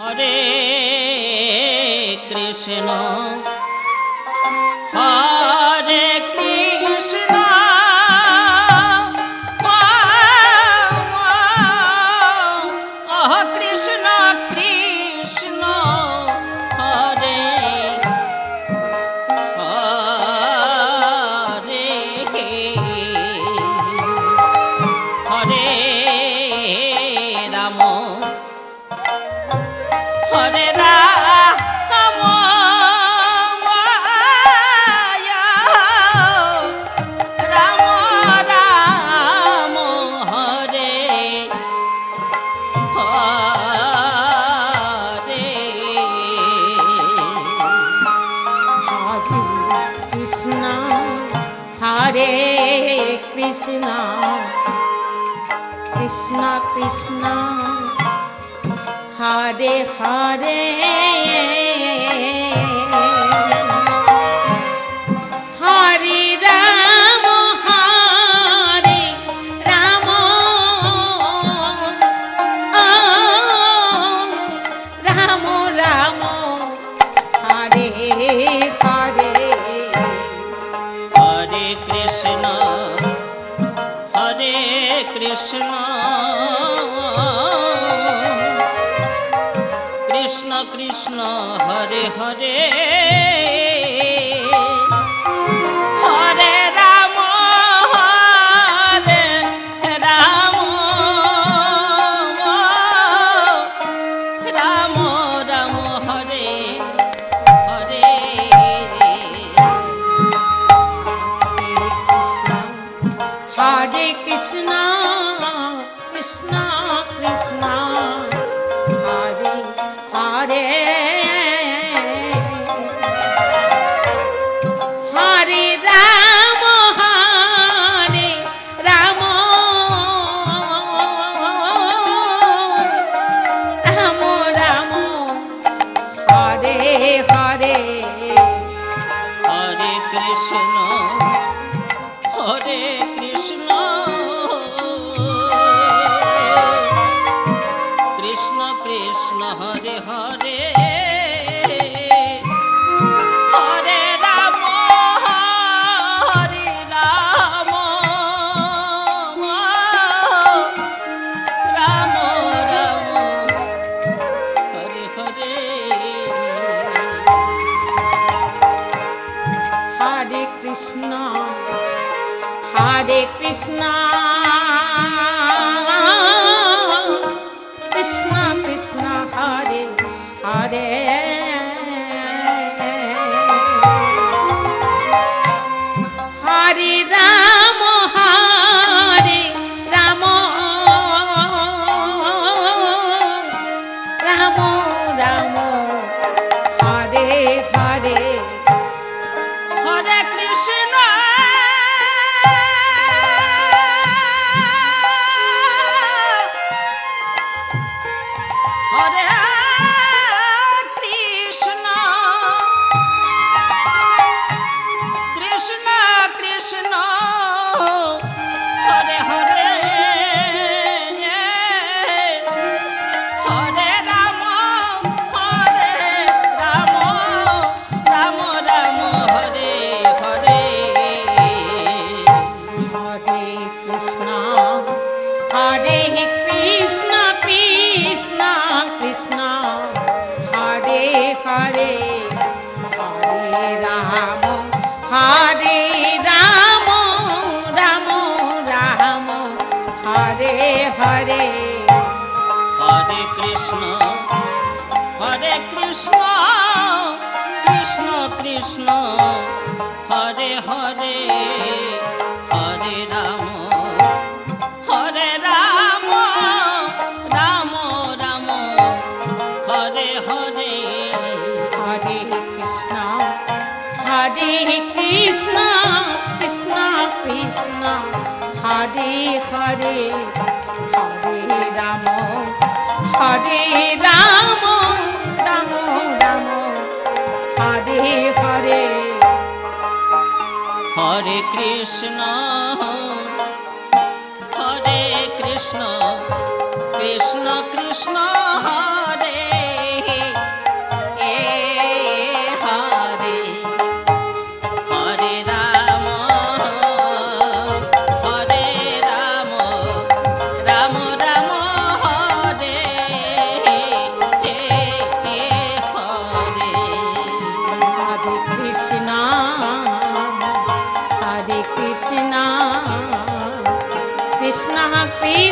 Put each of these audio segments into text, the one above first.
Hare Krishna Hare Krishna Krishna Krishna Hare Hare Hare Ram Hare Ram Ram Ram Hare Hare Krishna Hare Krishna Krishna Krishna Hare Hare Hare Ram Hare Ram Ram Ram Hare Hare Hare Krishna Hare Krishna Krishna Krishna Hare Hare Hare Ram Hare Ram Ram Ram Hare Hare Hare Krishna Krishna Krishna Hare Hare Hare Ram Hare Ram Ram Ram Hare Hare Hare Krishna Hare Krishna Krishna Krishna Hare Hare Hare Ram Hare Ram Ram Ram Hare Hare Hare Krishna Hare Krishna Krishna Krishna Hare Hare Hare Ram Hare Ram Ram Ram Hare Hare Hare Krishna Hare Krishna Krishna Krishna Hare Hare Hare Ram Ram Ram Hare Hare Hare Krishna Hare Krishna Krishna Krishna Hare Hare Hare Ram Ram Ram Hare Hare Hare Krishna Krishna Krishna Hare Hare Hare Ram Ram Ram Hare Hare Hare Krishna Krishna Krishna Krishna Hare Hare Hare Ram Ram Ram Hare Hare Hare Krishna Krishna Krishna Hare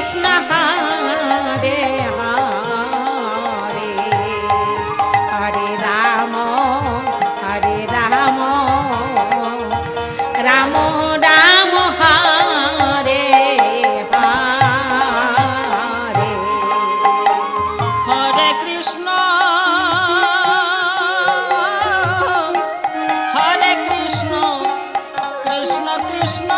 Krishna Hare Hare Hare Ram Ram Ram Hare Hare Hare Krishna Krishna Krishna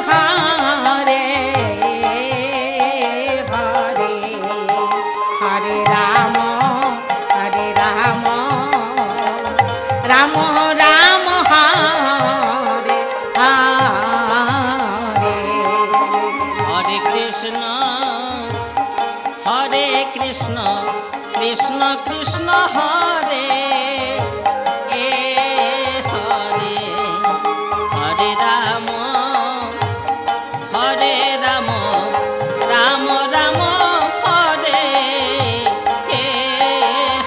Hare Hare Hare Ram Ram Ram Hare Hare Hare Krishna Krishna Krishna Hare Hare Hare Ram Ram Ram Hare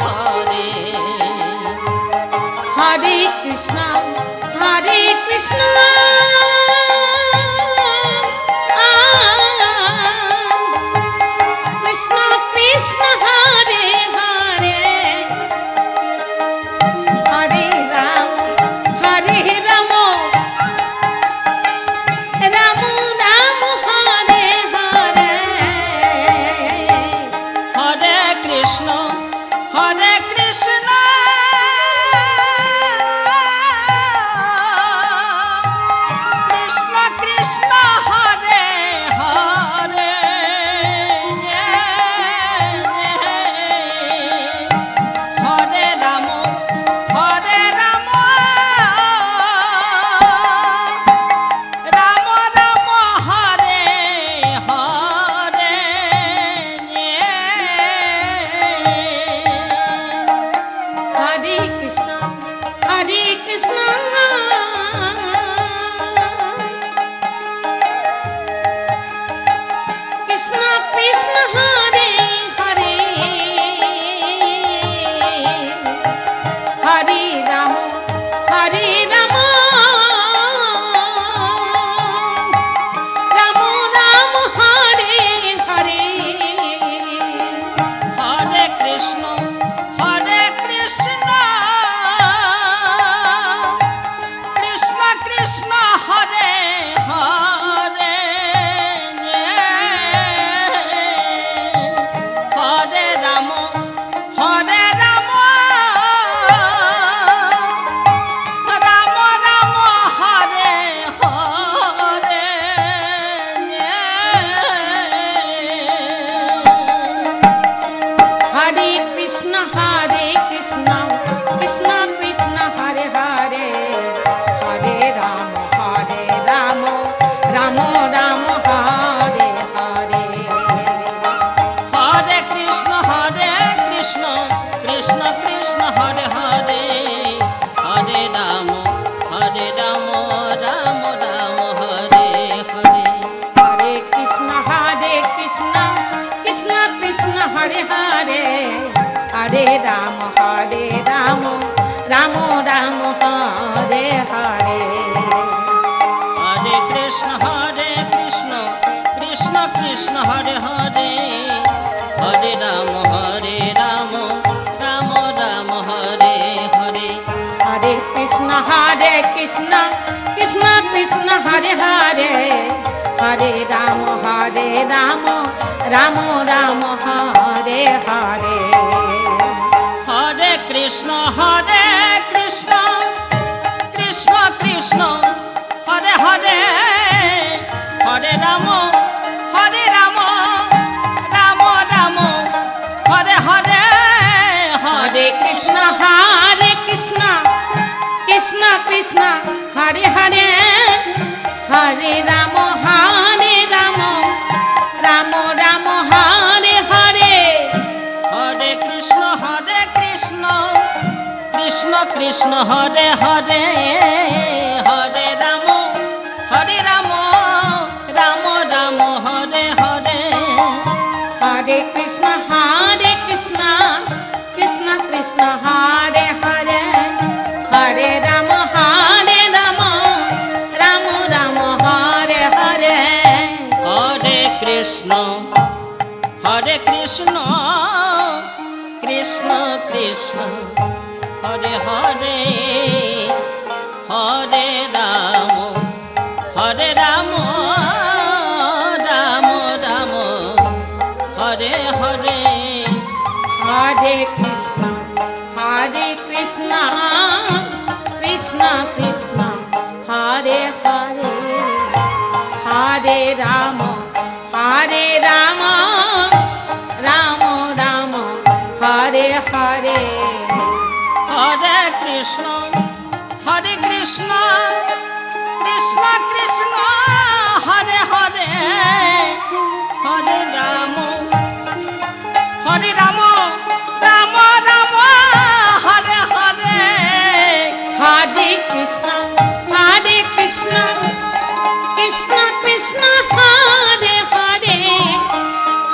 Hare Hare Krishna Krishna Krishna Hare Hare Hare Ram Ram Ram Hare Hare Hare Krishna Krishna Krishna Hare Hare Hare Ram Ram Ram Hare Hare Hare Krishna Krishna Krishna Hare Hare Hare Ram Ram Ram Hare Hare Hare Krishna Krishna Krishna Hare Hare Hare Ram Ram Ram Hare Hare Hare Krishna Krishna Krishna Hare Hare Hare Ram Ram Ram Hare Hare Hare Krishna Krishna Krishna Hare Hare Hare Ram Ram Ram Hare Hare Hare Krishna Krishna Krishna Hare Hare Hare Ram Ram Ram Hare Hare Hare Krishna Krishna Krishna Hare Hare Hare Ram Ram Ram Hare Hare Hare Krishna Krishna Krishna Hare Hare Hare Ram Ram Ram Hare Hare Hare Krishna Krishna Krishna Hare Hare Hare Ram Ram Hare Hare Hare Krishna Krishna Krishna Hare Hare Hare Ram Ram Ram Hare Hare Hare Krishna Krishna Krishna Hare Hare Hare Ram Ram Ram Hare Hare Hare Krishna Krishna Hare Hare Hare Ram Ram Ram Hare Hare Hare Krishna Krishna Krishna Hare Hare Hare Rama Rama Rama Hare Hare Hare Krishna Krishna Krishna Hare Hare Hare Ram Ram Ram Hare Hare Hare Krishna Krishna Krishna Hare Hare Hare Rama Rama Rama Hare Hare Hare Krishna Krishna Krishna Hare Hare Hare Ram Ram Ram Hare Hare Hare Krishna Krishna Krishna Hare Hare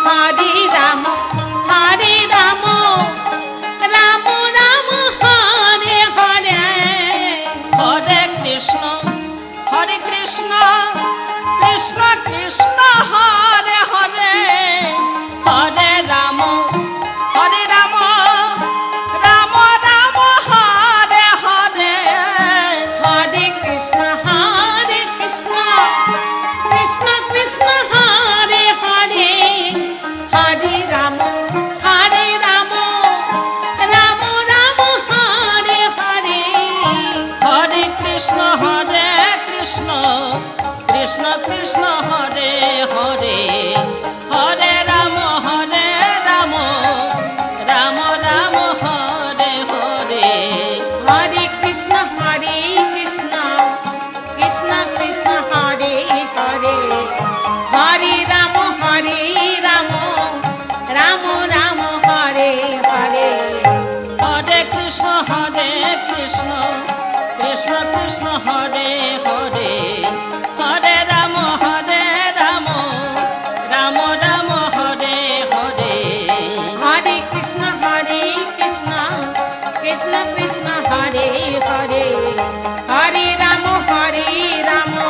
Hare Rama Rama Rama Hare Hare Hare Krishna Krishna Krishna Hare Hare Hare Ram Ram Ram Hare Hare Hare Krishna Krishna Krishna Hare Hare Hare Rama Rama Rama Hare Hare Hare Krishna Krishna Krishna Hare Hare Hare Ram Ram Ram Hare Hare Hare Krishna Krishna Krishna Hare Hare Hare Rama Rama Rama Hare Hare Hare Krishna Krishna Krishna Hare Hare Hare Ram Ram Ram Hare Hare Hare Krishna Krishna Krishna Hare Hare Hare Rama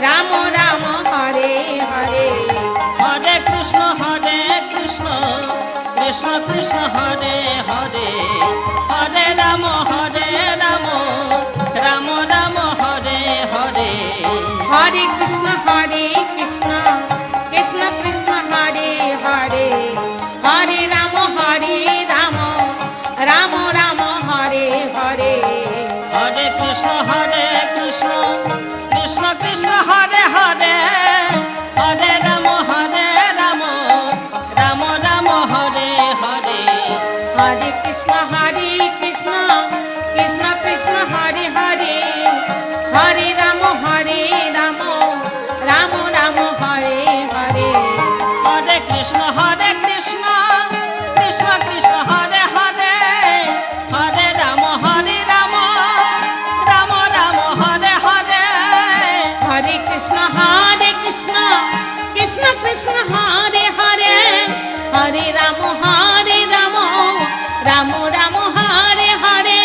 Rama Rama Hare Hare Hare Krishna Krishna Krishna Hare Hare Hare Ram Ram Ram Hare Hare Hare Krishna Krishna Krishna Hare Hare Hare Rama Rama Rama Hare Hare Hare Krishna Krishna Krishna Hare Hare Hare Ram Ram Ram Hare Hare Hare Krishna Krishna Krishna Hare Hare Hare Rama Rama Rama Hare Hare Hare Krishna Krishna Krishna Hare Hare Hare Ram Ram Ram Hare Hare Hare Krishna Krishna Krishna Hare Hare Hare Rama Rama Rama Hare Hare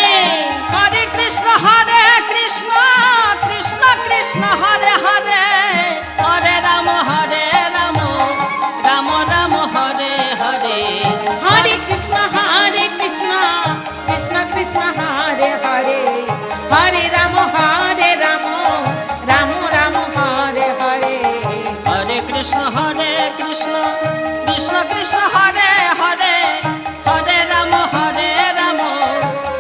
Hare Krishna Krishna Krishna Hare Hare Hare Ram Ram Hare Hare Hare Krishna Krishna Krishna Hare Hare Hare Rama Rama Rama Hare Hare Hare Krishna Krishna Krishna Hare Hare Hare Ram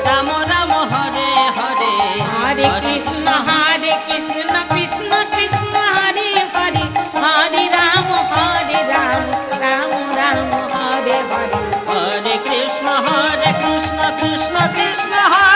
Ram Ram Hare Hare Hare Krishna Krishna Krishna Hare Hare Hare Rama Rama Rama Hare Hare Hare Krishna Krishna Krishna Hare